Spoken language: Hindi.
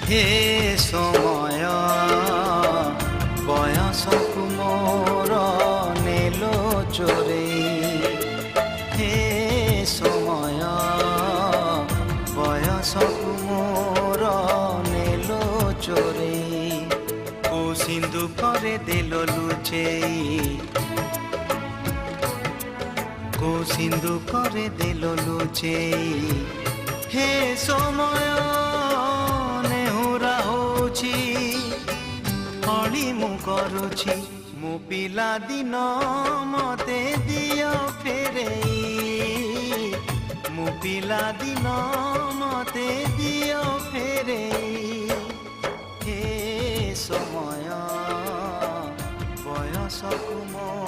हे समय बयसकु मोर नेलो चोरेई हे समय बयसकु मोर नेलो चोरेई को सिंधु करे देलो लुचेई को सिंधु करे देलो लुचेई हे समय नेहुरा होछि हली मु करुछि मु पिला दिन मते दियो फेरेई मु पिला दिन मते दियो फेरेई हे समय बयसकु मोर